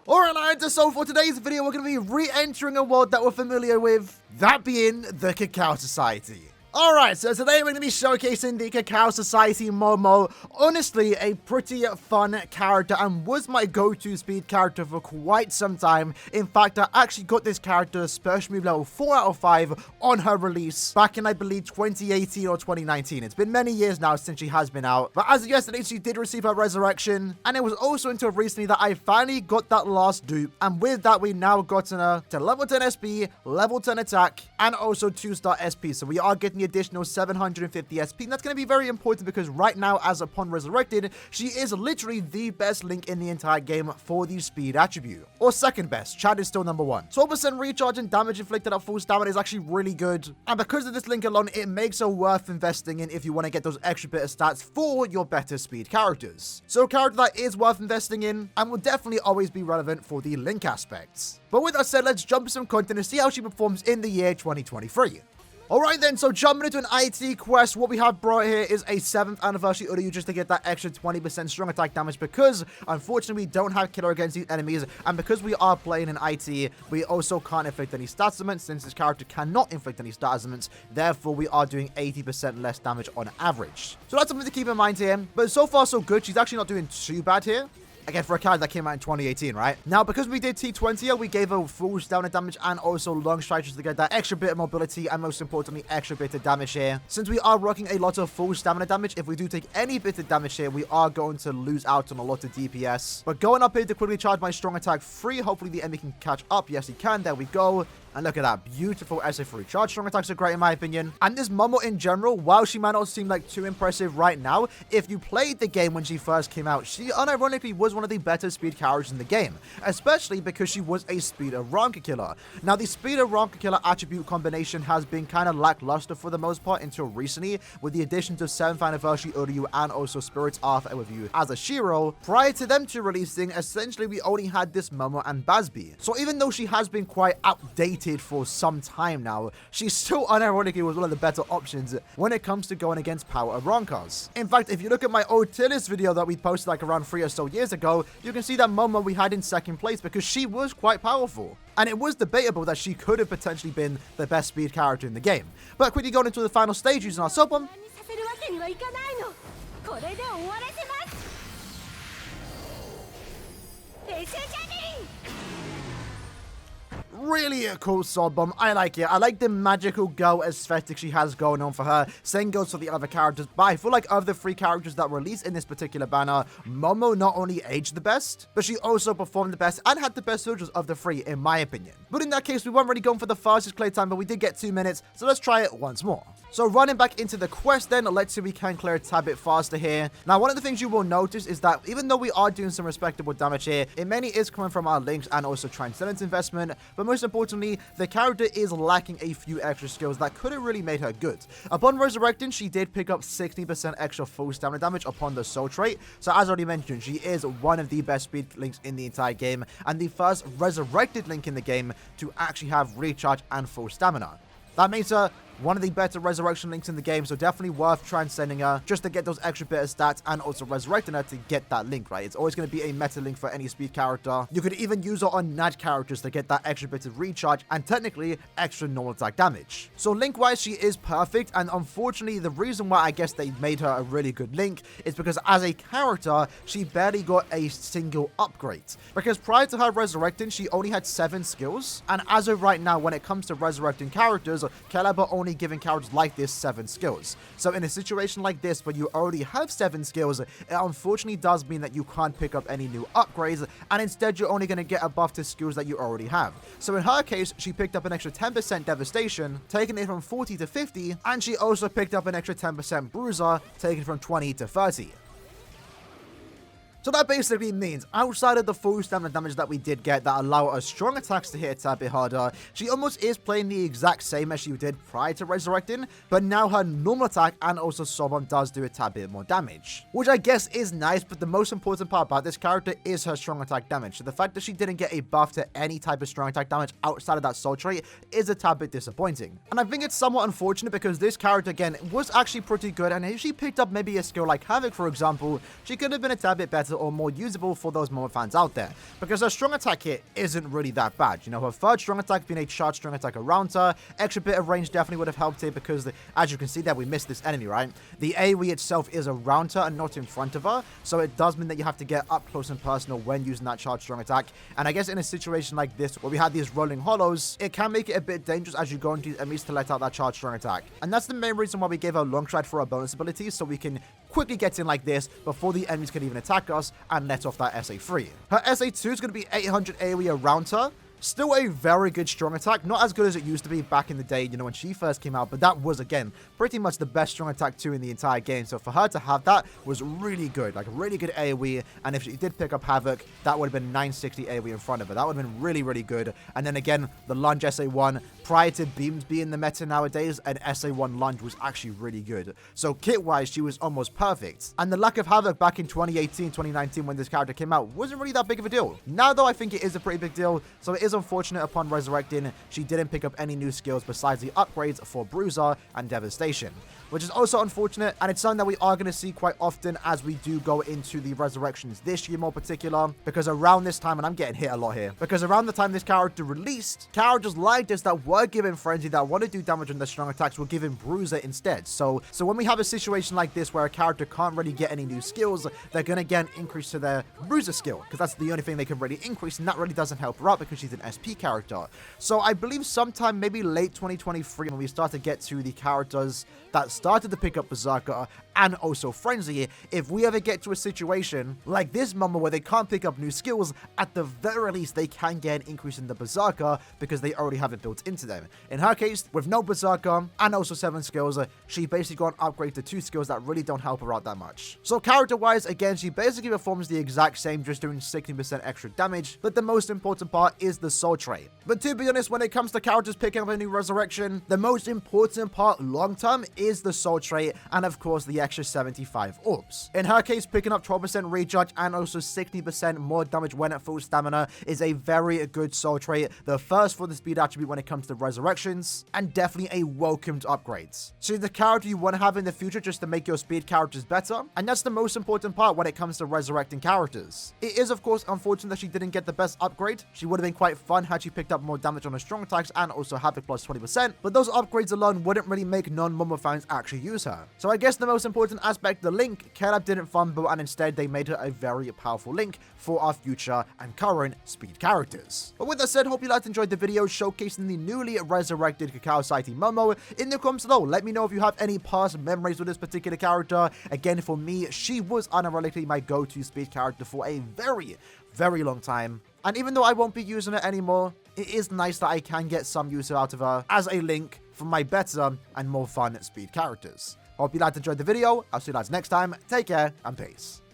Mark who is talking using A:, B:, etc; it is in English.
A: Alright lads, so for today's video we're going to be re-entering a world that we're familiar with, that being the Cacao Society. Alright, so today we're going to be showcasing the Cacao Society Momo. Honestly, a pretty fun character and was my go-to speed character for quite some time. In fact, I actually got this character special move level 4 out of 5 on her release back in, I believe, 2018 or 2019. It's been many years now since she has been out. But as of yesterday, she did receive her resurrection. And it was also until recently that I finally got that last dupe. And with that, we've now gotten her to level 10 SP, level 10 attack, and also 2-star SP. So we are getting the additional 750 SP, and that's going to be very important because right now, as upon resurrected, she is literally the best Link in the entire game for the speed attribute, or second best. Chad is still number 1. 12% recharge and damage inflicted at full stamina is actually really good, and because of this Link alone, it makes her worth investing in if you want to get those extra bit of stats for your better speed characters. So a character that is worth investing in and will definitely always be relevant for the Link aspects. But with that said, let's jump to some content and see how she performs in the year 2023. Alright then, so jumping into an IT quest, what we have brought here is a 7th anniversary Uryu just to get that extra 20% strong attack damage because, unfortunately, we don't have killer against these enemies, and because we are playing in IT, we also can't inflict any stat augments since this character cannot inflict any stat augments, therefore we are doing 80% less damage on average. So that's something to keep in mind here, but so far so good. She's actually not doing too bad here. Again, for a character that came out in 2018, right? Now, because we did T20, we gave her full stamina damage and also long strides to get that extra bit of mobility and most importantly, extra bit of damage here. Since we are rocking a lot of full stamina damage, if we do take any bit of damage here, we are going to lose out on a lot of DPS. But going up here to quickly charge my strong attack free, hopefully the enemy can catch up. Yes, he can. There we go. And look at that, beautiful SA3 charge. Strong attacks are great in my opinion. And this Momo in general, while she might not seem like too impressive right now, if you played the game when she first came out, she unironically was one of the better speed characters in the game, especially because she was a speeder ranker killer. Now, the speeder ranker killer attribute combination has been kind of lackluster for the most part until recently, with the additions of 7th anniversary Uryu and also Spirit's Arthur with you as a Shiro. Prior to them two releasing, essentially we only had this Momo and Bazby. So even though she has been quite outdated for some time now, she still unironically was one of the better options when it comes to going against power rankers. In fact, if you look at my old tier list video that we posted like around 3 or so years ago, you can see that Momo we had in 2nd place because she was quite powerful. And it was debatable that she could have potentially been the best speed character in the game. But quickly going into the final stage using our sub bomb. Really a cool sword bomb. I like it. I like the magical girl aesthetic she has going on for her. Same goes for the other characters, but I feel like of the 3 characters that were released in this particular banner, Momo not only aged the best, but she also performed the best and had the best visuals of the 3 in my opinion. But in that case, we weren't really going for the fastest play time, but we did get 2 minutes, so let's try it once more. So running back into the quest then, let's see if we can clear a tad bit faster here. Now, one of the things you will notice is that even though we are doing some respectable damage here, it mainly is coming from our links and also Transcendence investment, but most importantly, the character is lacking a few extra skills that could have really made her good. Upon resurrecting, she did pick up 60% extra full stamina damage upon the soul trait, so as already mentioned, she is one of the best speed links in the entire game, and the first resurrected link in the game to actually have recharge and full stamina. That makes her one of the better resurrection links in the game, so definitely worth transcending her just to get those extra bit of stats and also resurrecting her to get that link, right? It's always going to be a meta link for any speed character. You could even use her on Nad characters to get that extra bit of recharge and technically extra normal attack damage. So link-wise, she is perfect, and unfortunately, the reason why I guess they made her a really good link is because as a character, she barely got a single upgrade. Because prior to her resurrecting, she only had 7 skills, and as of right now, when it comes to resurrecting characters, Caliber only giving characters like this 7 skills. So in a situation like this where you already have 7 skills, it unfortunately does mean that you can't pick up any new upgrades, and instead you're only going to get a buff to skills that you already have. So in her case, she picked up an extra 10% devastation, taking it from 40 to 50, and she also picked up an extra 10% bruiser, taking it from 20 to 30. So that basically means, outside of the full stamina damage that we did get that allow her strong attacks to hit a tad bit harder, she almost is playing the exact same as she did prior to resurrecting, but now her normal attack and also soul bomb does do a tad bit more damage. Which I guess is nice, but the most important part about this character is her strong attack damage. So the fact that she didn't get a buff to any type of strong attack damage outside of that soul trait is a tad bit disappointing. And I think it's somewhat unfortunate because this character, again, was actually pretty good, and if she picked up maybe a skill like Havoc, for example, she could have been a tad bit better, better or more usable for those Momo fans out there. Because her strong attack hit isn't really that bad. You know, her third strong attack being a charged strong attack around her, extra bit of range definitely would have helped here because, as you can see there, we missed this enemy, right? The AoE itself is around her and not in front of her, so it does mean that you have to get up close and personal when using that charged strong attack. And I guess in a situation like this, where we had these rolling hollows, it can make it a bit dangerous as you go into these enemies to let out that charged strong attack. And that's the main reason why we gave her long stride for our bonus abilities, so we can quickly get in like this before the enemies can even attack us and let off that SA3. Her SA2 is going to be 800 AoE around her. Still a very good strong attack. Not as good as it used to be back in the day, you know, when she first came out. But that was, again, pretty much the best strong attack 2 in the entire game. So for her to have that was really good. Like, really good AoE. And if she did pick up Havoc, that would have been 960 AoE in front of her. That would have been really, really good. And then again, the lunge SA1. Prior to beams being the meta nowadays, an SA1 lunge was actually really good. So kit-wise, she was almost perfect. And the lack of Havoc back in 2018, 2019 when this character came out wasn't really that big of a deal. Now, though, I think it is a pretty big deal. So it is unfortunate upon resurrecting, she didn't pick up any new skills besides the upgrades for Bruiser and Devastation, which is also unfortunate, and it's something that we are going to see quite often as we do go into the resurrections this year more particular, because around this time, and I'm getting hit a lot here, because around the time this character released, characters like this that were given Frenzy that want to do damage on their strong attacks were given Bruiser instead. So when we have a situation like this where a character can't really get any new skills, they're going to get an increase to their Bruiser skill, because that's the only thing they can really increase, and that really doesn't help her out because she's an SP character. So I believe sometime maybe late 2023 when we start to get to the characters that started to pick up Berserker and also Frenzy, if we ever get to a situation like this Momo where they can't pick up new skills, at the very least they can get an increase in the Berserker because they already have it built into them. In her case, with no Berserker and also 7 skills, she basically got an upgrade to 2 skills that really don't help her out that much. So character-wise, again, she basically performs the exact same, just doing 16% extra damage, but the most important part is the soul trait. But to be honest, when it comes to characters picking up a new resurrection, the most important part long-term is the soul trait, and of course the extra 75 orbs. In her case, picking up 12% recharge and also 60% more damage when at full stamina is a very good soul trait, the first for the speed attribute when it comes to resurrections, and definitely a welcomed upgrade. She's the character you want to have in the future just to make your speed characters better, and that's the most important part when it comes to resurrecting characters. It is of course unfortunate that she didn't get the best upgrade. She would have been quite fun had she picked up more damage on her strong attacks and also Havoc plus 20%, but those upgrades alone wouldn't really make non-Momo fans actually use her. So I guess the most important aspect, the link, Caleb didn't fumble, and instead they made her a very powerful link for our future and current speed characters. But with that said, hope you guys enjoyed the video showcasing the newly resurrected Cacao Society Momo. In the comments below, let me know if you have any past memories with this particular character. Again, for me, she was unironically my go-to speed character for a very, very long time. And even though I won't be using it anymore, it is nice that I can get some use out of her as a link for my better and more fun speed characters. Hope you guys enjoyed the video. I'll see you guys next time. Take care and peace.